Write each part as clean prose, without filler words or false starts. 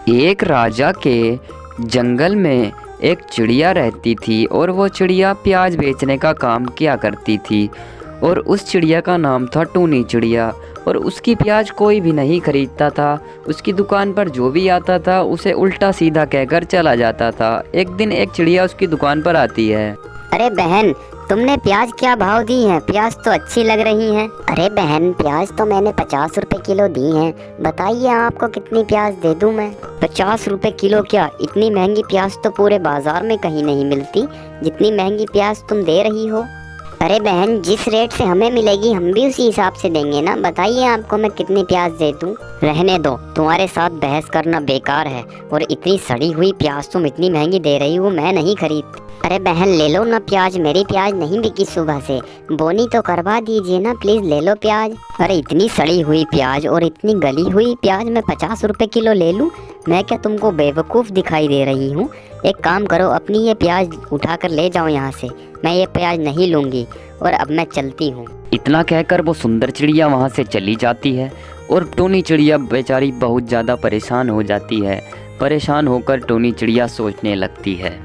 एक राजा के जंगल में एक चिड़िया रहती थी और वो चिड़िया प्याज बेचने का काम किया करती थी। और उस चिड़िया का नाम था टूनी चिड़िया। और उसकी प्याज कोई भी नहीं खरीदता था। उसकी दुकान पर जो भी आता था उसे उल्टा सीधा कहकर चला जाता था। एक दिन एक चिड़िया उसकी दुकान पर आती है। अरे बहन, तुमने प्याज क्या भाव दी है? प्याज तो अच्छी लग रही हैं। अरे बहन, प्याज तो मैंने 50 रुपए किलो दी हैं। बताइए आपको कितनी प्याज दे दूं मैं? 50 रुपए किलो क्या? इतनी महंगी प्याज तो पूरे बाजार में कहीं नहीं मिलती जितनी महंगी प्याज तुम दे रही हो। अरे बहन, जिस रेट से हमें मिलेगी हम भी उसी हिसाब से देंगे ना। बताइए आपको मैं कितनी प्याज दे दूं? रहने दो, तुम्हारे साथ बहस करना बेकार है। और इतनी सड़ी हुई प्याज तुम इतनी महंगी दे रही हो, मैं नहीं खरीद। अरे बहन, ले लो ना प्याज। मेरी प्याज नहीं बिकी सुबह से, बोनी तो करवा दीजिए ना प्लीज। ले लो प्याज। अरे इतनी सड़ी हुई प्याज और इतनी गली हुई प्याज मैं 50 रुपए किलो ले लूं? मैं क्या तुमको बेवकूफ़ दिखाई दे रही हूँ? एक काम करो, अपनी ये प्याज उठाकर ले जाओ यहाँ से। मैं ये प्याज नहीं लूँगी और अब मैं चलती हूँ। इतना कहकर वो सुंदर चिड़िया वहाँ से चली जाती है। और टूनी चिड़िया बेचारी बहुत ज़्यादा परेशान हो जाती है। परेशान होकर टूनी चिड़िया सोचने लगती है,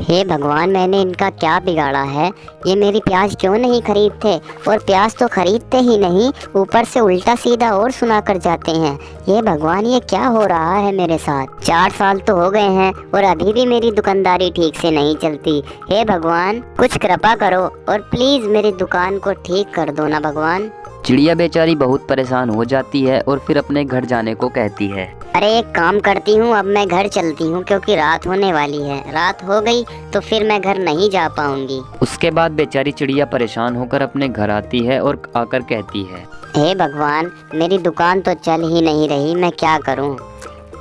हे भगवान, मैंने इनका क्या बिगाड़ा है? ये मेरी प्याज क्यों नहीं खरीदते? और प्याज तो खरीदते ही नहीं, ऊपर से उल्टा सीधा और सुना कर जाते हैं। ये भगवान, ये क्या हो रहा है मेरे साथ? 4 साल तो हो गए हैं और अभी भी मेरी दुकानदारी ठीक से नहीं चलती। हे भगवान, कुछ कृपा करो और प्लीज मेरी दुकान को ठीक कर दो ना भगवान। चिड़िया बेचारी बहुत परेशान हो जाती है और फिर अपने घर जाने को कहती है। अरे एक काम करती हूँ, अब मैं घर चलती हूँ क्योंकि रात होने वाली है। रात हो गई तो फिर मैं घर नहीं जा पाऊंगी। उसके बाद बेचारी चिड़िया परेशान होकर अपने घर आती है और आकर कहती है, हे भगवान, मेरी दुकान तो चल ही नहीं रही, मैं क्या करूँ?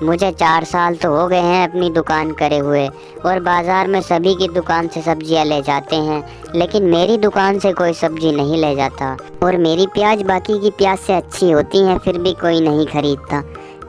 मुझे 4 साल तो हो गए हैं अपनी दुकान करे हुए और बाजार में सभी की दुकान से सब्जियां ले जाते हैं, लेकिन मेरी दुकान से कोई सब्जी नहीं ले जाता। और मेरी प्याज बाकी की प्याज से अच्छी होती है, फिर भी कोई नहीं खरीदता।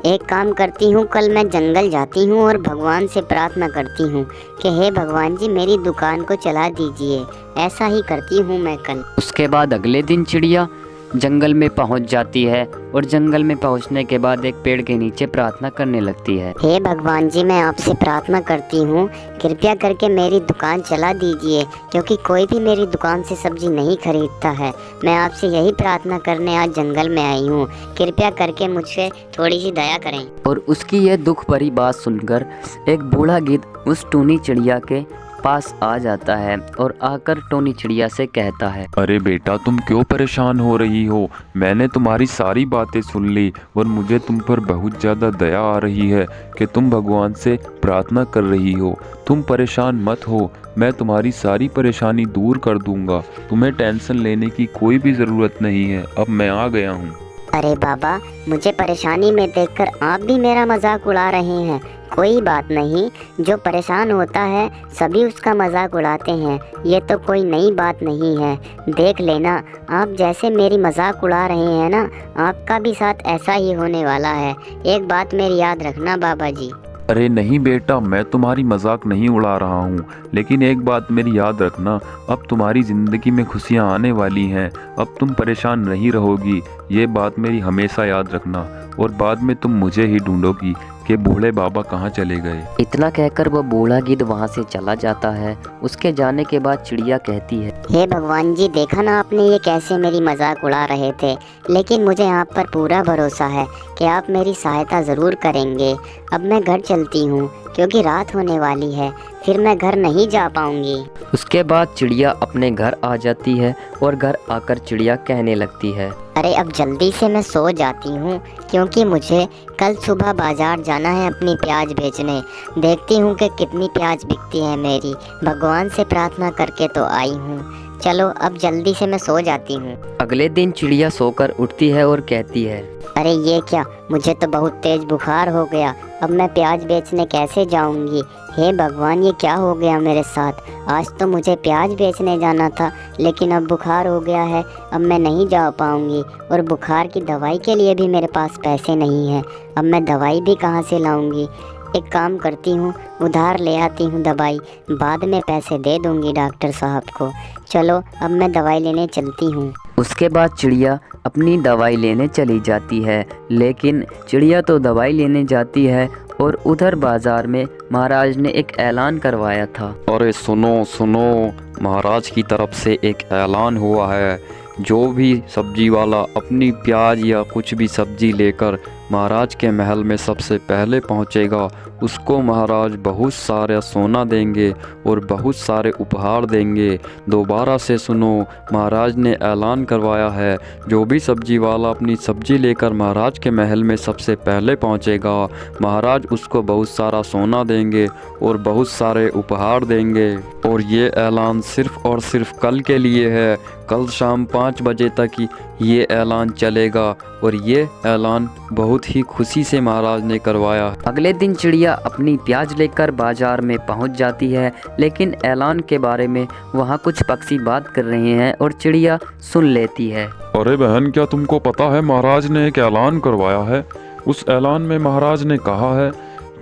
एक काम करती हूँ, कल मैं जंगल जाती हूँ और भगवान से प्रार्थना करती हूँ कि हे भगवान जी, मेरी दुकान को चला दीजिए। ऐसा ही करती हूँ मैं कल। उसके बाद अगले दिन चिड़िया जंगल में पहुंच जाती है और जंगल में पहुंचने के बाद एक पेड़ के नीचे प्रार्थना करने लगती है। हे भगवान जी, मैं आपसे प्रार्थना करती हूँ, कृपया करके मेरी दुकान चला दीजिए क्योंकि कोई भी मेरी दुकान से सब्जी नहीं खरीदता है। मैं आपसे यही प्रार्थना करने आज जंगल में आई हूँ। कृपया करके मुझसे थोड़ी सी दया करें। और उसकी यह दुख भरी बात सुनकर एक बूढ़ा गिद्ध उस टूनी चिड़िया के पास आ जाता है और आकर टूनी चिड़िया से कहता है, अरे बेटा, तुम क्यों परेशान हो रही हो? मैंने तुम्हारी सारी बातें सुन ली और मुझे तुम पर बहुत ज़्यादा दया आ रही है कि तुम भगवान से प्रार्थना कर रही हो। तुम परेशान मत हो, मैं तुम्हारी सारी परेशानी दूर कर दूंगा। तुम्हें टेंशन लेने की कोई भी ज़रूरत नहीं है। अब मैं आ गया हूँ। अरे बाबा, मुझे परेशानी में देखकर आप भी मेरा मजाक उड़ा रहे हैं। कोई बात नहीं, जो परेशान होता है सभी उसका मजाक उड़ाते हैं। ये तो कोई नई बात नहीं है। देख लेना, आप जैसे मेरी मजाक उड़ा रहे हैं ना, आपका भी साथ ऐसा ही होने वाला है। एक बात मेरी याद रखना बाबा जी। अरे नहीं बेटा, मैं तुम्हारी मजाक नहीं उड़ा रहा हूँ, लेकिन एक बात मेरी याद रखना, अब तुम्हारी ज़िंदगी में खुशियाँ आने वाली हैं। अब तुम परेशान नहीं रहोगी, ये बात मेरी हमेशा याद रखना। और बाद में तुम मुझे ही ढूंढोगी कि बूढ़े बाबा कहाँ चले गए। इतना कहकर वह बूढ़ा गिद्ध वहाँ से चला जाता है। उसके जाने के बाद चिड़िया कहती है, हे भगवान जी, देखा ना आपने ये कैसे मेरी मजाक उड़ा रहे थे, लेकिन मुझे आप पर पूरा भरोसा है कि आप मेरी सहायता ज़रूर करेंगे। अब मैं घर चलती हूँ क्योंकि रात होने वाली है, फिर मैं घर नहीं जा पाऊँगी। उसके बाद चिड़िया अपने घर आ जाती है और घर आकर चिड़िया कहने लगती है, अरे अब जल्दी से मैं सो जाती हूँ क्योंकि मुझे कल सुबह बाजार जाना है अपनी प्याज बेचने। देखती हूँ कि कितनी प्याज बिकती है मेरी। भगवान से प्रार्थना करके तो आई हूँ। चलो अब जल्दी से मैं सो जाती हूँ। अगले दिन चिड़िया सोकर उठती है और कहती है, अरे ये क्या, मुझे तो बहुत तेज बुखार हो गया। अब मैं प्याज बेचने कैसे जाऊंगी? हे भगवान, ये क्या हो गया मेरे साथ? आज तो मुझे प्याज बेचने जाना था, लेकिन अब बुखार हो गया है। अब मैं नहीं जा पाऊंगी और बुखार की दवाई के लिए भी मेरे पास पैसे नहीं हैं। अब मैं दवाई भी कहाँ से लाऊंगी? एक काम करती हूँ, उधार ले आती हूँ दवाई, बाद में पैसे दे दूंगी डॉक्टर साहब को। चलो अब मैं दवाई लेने चलती हूँ। उसके बाद चिड़िया अपनी दवाई लेने चली जाती है, लेकिन चिड़िया तो दवाई लेने जाती है और उधर बाजार में महाराज ने एक ऐलान करवाया था। अरे सुनो सुनो, महाराज की तरफ से एक ऐलान हुआ है। जो भी सब्जी वाला अपनी प्याज या कुछ भी सब्जी लेकर महाराज के महल में सबसे पहले पहुंचेगा, उसको महाराज बहुत सारा सोना देंगे और बहुत सारे उपहार देंगे। दोबारा से सुनो, महाराज ने ऐलान करवाया है, जो भी सब्जी वाला अपनी सब्जी लेकर महाराज के महल में सबसे पहले पहुंचेगा, महाराज उसको बहुत सारा सोना देंगे और बहुत सारे उपहार देंगे। और ये ऐलान सिर्फ़ और सिर्फ कल के लिए है। कल शाम 5 बजे तक ये ऐलान चलेगा और ये ऐलान बहुत ही खुशी से महाराज ने करवाया। अगले दिन चिड़िया अपनी प्याज लेकर बाजार में पहुंच जाती है, लेकिन ऐलान के बारे में वहां कुछ पक्षी बात कर रहे हैं और चिड़िया सुन लेती है। अरे बहन, क्या तुमको पता है महाराज ने एक ऐलान करवाया है। उस ऐलान में महाराज ने कहा है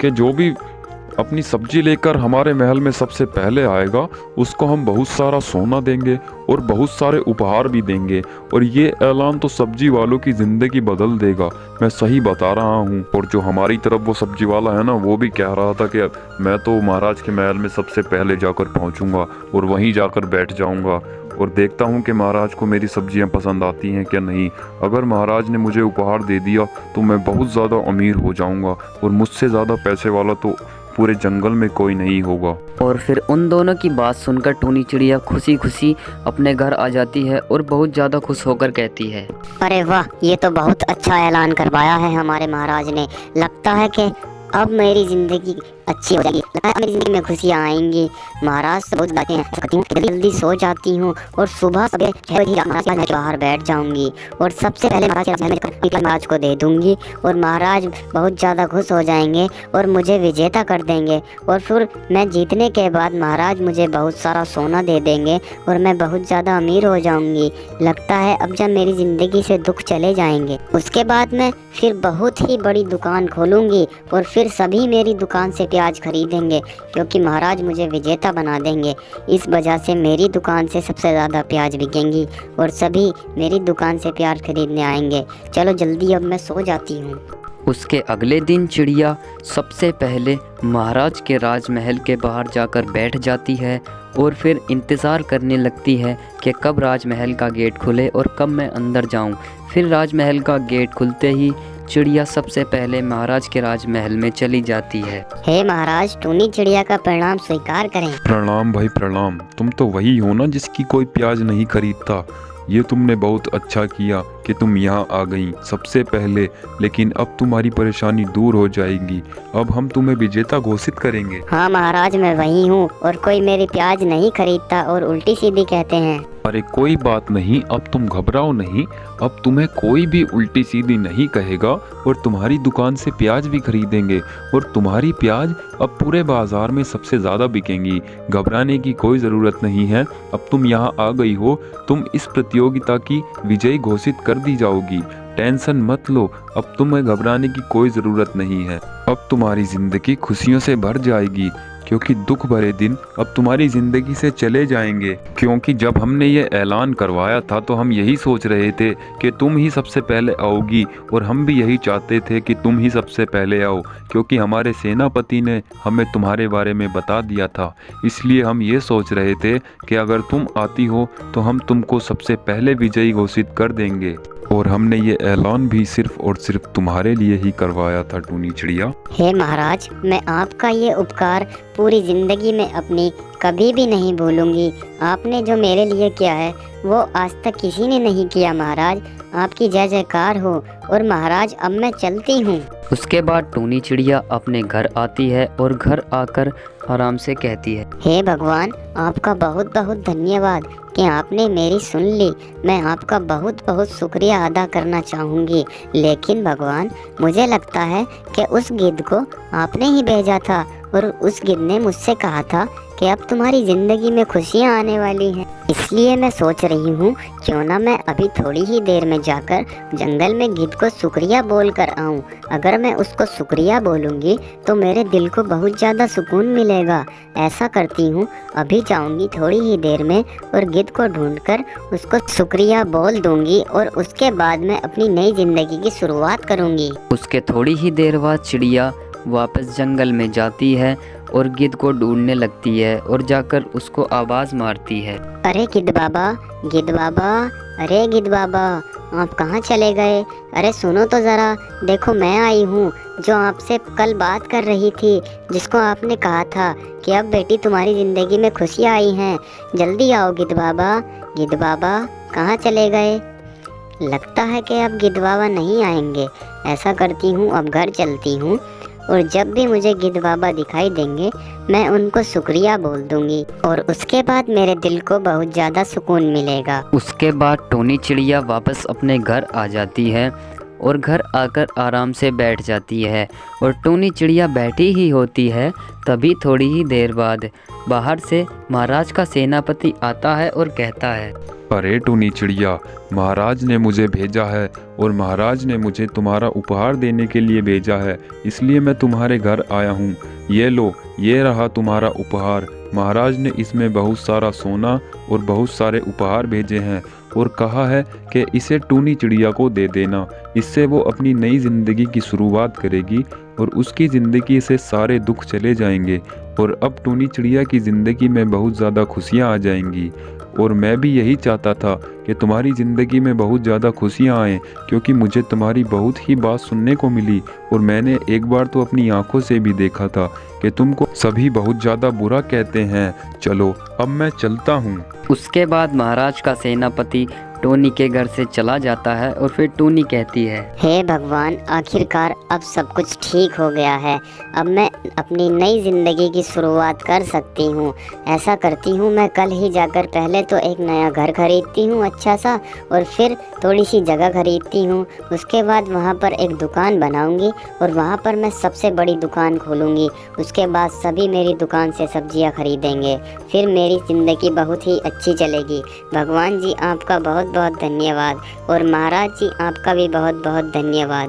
कि जो भी अपनी सब्जी लेकर हमारे महल में सबसे पहले आएगा, उसको हम बहुत सारा सोना देंगे और बहुत सारे उपहार भी देंगे। और ये ऐलान तो सब्जी वालों की ज़िंदगी बदल देगा, मैं सही बता रहा हूँ। और जो हमारी तरफ वो सब्जी वाला है ना, वो भी कह रहा था कि मैं तो महाराज के महल में सबसे पहले जाकर पहुँचूँगा और वहीं जाकर बैठ जाऊँगा और देखता हूँ कि महाराज को मेरी सब्जियाँ पसंद आती हैं क्या नहीं। अगर महाराज ने मुझे उपहार दे दिया तो मैं बहुत ज़्यादा अमीर हो जाऊँगा और मुझसे ज़्यादा पैसे वाला तो पूरे जंगल में कोई नहीं होगा। और फिर उन दोनों की बात सुनकर टूनी चिड़िया खुशी खुशी अपने घर आ जाती है और बहुत ज़्यादा खुश होकर कहती है, अरे वाह, ये तो बहुत अच्छा ऐलान करवाया है हमारे महाराज ने। लगता है कि अब मेरी ज़िंदगी अच्छी हो जाएगी, लगता है मेरी ज़िंदगी में खुशियाँ आएंगी। महाराज से बहुत बातें हैं, जल्दी सो जाती हूँ और सुबह सुबह 6 बजे महाराज के बाहर बैठ जाऊँगी और सबसे पहले महाराज को दे दूँगी और महाराज बहुत ज़्यादा खुश हो जाएंगे और मुझे विजेता कर देंगे। और फिर मैं जीतने के बाद महाराज मुझे बहुत सारा सोना दे देंगे और मैं बहुत ज़्यादा अमीर हो जाऊँगी। लगता है अब जब मेरी ज़िंदगी से दुख चले जाएंगे, उसके बाद मैं फिर बहुत ही बड़ी दुकान खोलूँगी और फिर सभी मेरी दुकान से प्याज खरीदेंगे, क्योंकि महाराज मुझे विजेता बना देंगे। इस वजह से मेरी दुकान से सबसे ज़्यादा प्याज बिकेंगी और सभी मेरी दुकान से प्याज खरीदने आएंगे। चलो जल्दी, अब मैं सो जाती हूँ। उसके अगले दिन चिड़िया सबसे पहले महाराज के राजमहल के बाहर जाकर बैठ जाती है और फिर इंतज़ार करने लगती है कि कब राजमहल का गेट खुले और कब मैं अंदर जाऊं। फिर राजमहल का गेट खुलते ही चिड़िया सबसे पहले महाराज के राजमहल में चली जाती है। हे महाराज, टूनी चिड़िया का प्रणाम स्वीकार करें। प्रणाम भाई प्रणाम। तुम तो वही हो ना जिसकी कोई प्याज नहीं खरीदता। ये तुमने बहुत अच्छा किया कि तुम यहाँ आ गई सबसे पहले, लेकिन अब तुम्हारी परेशानी दूर हो जाएगी। अब हम तुम्हें विजेता घोषित करेंगे। हाँ महाराज, मैं वही हूँ और कोई मेरी प्याज नहीं खरीदता और उल्टी सीधी कहते हैं। अरे कोई बात नहीं, अब तुम घबराओ नहीं। अब तुम्हें कोई भी उल्टी सीधी नहीं कहेगा और तुम्हारी दुकान से प्याज भी खरीदेंगे और तुम्हारी प्याज अब पूरे बाजार में सबसे ज़्यादा बिकेंगी। घबराने की कोई ज़रूरत नहीं है। अब तुम यहाँ आ गई हो, तुम इस प्रतियोगिता की विजयी घोषित कर दी जाओगी। टेंशन मत लो, अब तुम्हें घबराने की कोई ज़रूरत नहीं है। अब तुम्हारी ज़िंदगी खुशियों से भर जाएगी, क्योंकि दुख भरे दिन अब तुम्हारी ज़िंदगी से चले जाएंगे। क्योंकि जब हमने ये ऐलान करवाया था तो हम यही सोच रहे थे कि तुम ही सबसे पहले आओगी और हम भी यही चाहते थे कि तुम ही सबसे पहले आओ, क्योंकि हमारे सेनापति ने हमें तुम्हारे बारे में बता दिया था। इसलिए हम ये सोच रहे थे कि अगर तुम आती हो तो हम तुमको सबसे पहले विजयी घोषित कर देंगे। और हमने ये ऐलान भी सिर्फ और सिर्फ तुम्हारे लिए ही करवाया था टूनी चिड़िया। हे महाराज, मैं आपका ये उपकार पूरी ज़िंदगी में अपनी कभी भी नहीं भूलूंगी। आपने जो मेरे लिए किया है वो आज तक किसी ने नहीं किया। महाराज, आपकी जय जयकार हो। और महाराज, अब मैं चलती हूँ। उसके बाद टूनी चिड़िया अपने घर आती है और घर आकर आराम से कहती है, हे भगवान, आपका बहुत बहुत धन्यवाद कि आपने मेरी सुन ली। मैं आपका बहुत बहुत शुक्रिया अदा करना चाहूँगी। लेकिन भगवान, मुझे लगता है कि उस गिद्ध को आपने ही भेजा था और उस गिद्ध ने मुझसे कहा था कि अब तुम्हारी ज़िंदगी में खुशियाँ आने वाली हैं। इसलिए मैं सोच रही हूँ क्यों ना मैं अभी थोड़ी ही देर में जाकर जंगल में गिद्ध को शुक्रिया बोल कर आऊँ। अगर मैं उसको शुक्रिया बोलूँगी तो मेरे दिल को बहुत ज़्यादा सुकून मिलेगा। ऐसा करती हूँ, अभी जाऊँगी थोड़ी ही देर में और गिद्ध को ढूंढकर उसको शुक्रिया बोल दूँगी और उसके बाद मैं अपनी नई ज़िंदगी की शुरुआत करूँगी। उसके थोड़ी ही देर बाद चिड़िया वापस जंगल में जाती है और गिद्ध को ढूंढने लगती है और जाकर उसको आवाज़ मारती है। अरे गिद्ध बाबा, गिद्ध बाबा, अरे गिद्ध बाबा, आप कहाँ चले गए? अरे सुनो तो ज़रा, देखो मैं आई हूँ, जो आपसे कल बात कर रही थी, जिसको आपने कहा था कि अब बेटी तुम्हारी ज़िंदगी में खुशियाँ आई हैं। जल्दी आओ गिद्ध बाबा। गिद्ध बाबा कहाँ चले गए? लगता है कि अब गिद्ध बाबा नहीं आएंगे। ऐसा करती हूँ, अब घर चलती हूँ और जब भी मुझे गिद्ध बाबा दिखाई देंगे मैं उनको शुक्रिया बोल दूंगी और उसके बाद मेरे दिल को बहुत ज़्यादा सुकून मिलेगा। उसके बाद टोनी चिड़िया वापस अपने घर आ जाती है और घर आकर आराम से बैठ जाती है। और टोनी चिड़िया बैठी ही होती है, तभी थोड़ी ही देर बाद बाहर से महाराज का सेनापति आता है और कहता है, अरे टूनी चिड़िया, महाराज ने मुझे भेजा है और महाराज ने मुझे तुम्हारा उपहार देने के लिए भेजा है, इसलिए मैं तुम्हारे घर आया हूँ। ये लो, ये रहा तुम्हारा उपहार। महाराज ने इसमें बहुत सारा सोना और बहुत सारे उपहार भेजे हैं और कहा है कि इसे टूनी चिड़िया को दे देना, इससे वो अपनी नई ज़िंदगी की शुरुआत करेगी और उसकी ज़िंदगी से सारे दुख चले जाएंगे और अब टूनी चिड़िया की ज़िंदगी में बहुत ज़्यादा खुशियाँ आ जाएंगी। और मैं भी यही चाहता था कि तुम्हारी ज़िंदगी में बहुत ज़्यादा खुशियाँ आएँ, क्योंकि मुझे तुम्हारी बहुत ही बात सुनने को मिली और मैंने एक बार तो अपनी आंखों से भी देखा था कि तुमको सभी बहुत ज़्यादा बुरा कहते हैं। चलो अब मैं चलता हूँ। उसके बाद महाराज का सेनापति टोनी के घर से चला जाता है और फिर टोनी कहती है, हे भगवान, आखिरकार अब सब कुछ ठीक हो गया है। अब मैं अपनी नई ज़िंदगी की शुरुआत कर सकती हूँ। ऐसा करती हूँ, मैं कल ही जाकर पहले तो एक नया घर खरीदती हूँ अच्छा सा, और फिर थोड़ी सी जगह खरीदती हूँ। उसके बाद वहाँ पर एक दुकान बनाऊँगी और वहाँ पर मैं सबसे बड़ी दुकान खोलूँगी। उसके बाद सभी मेरी दुकान से सब्जियाँ खरीदेंगे, फिर मेरी ज़िंदगी बहुत ही अच्छी चलेगी। भगवान जी आपका बहुत बहुत धन्यवाद और महाराज जी आपका भी बहुत बहुत धन्यवाद।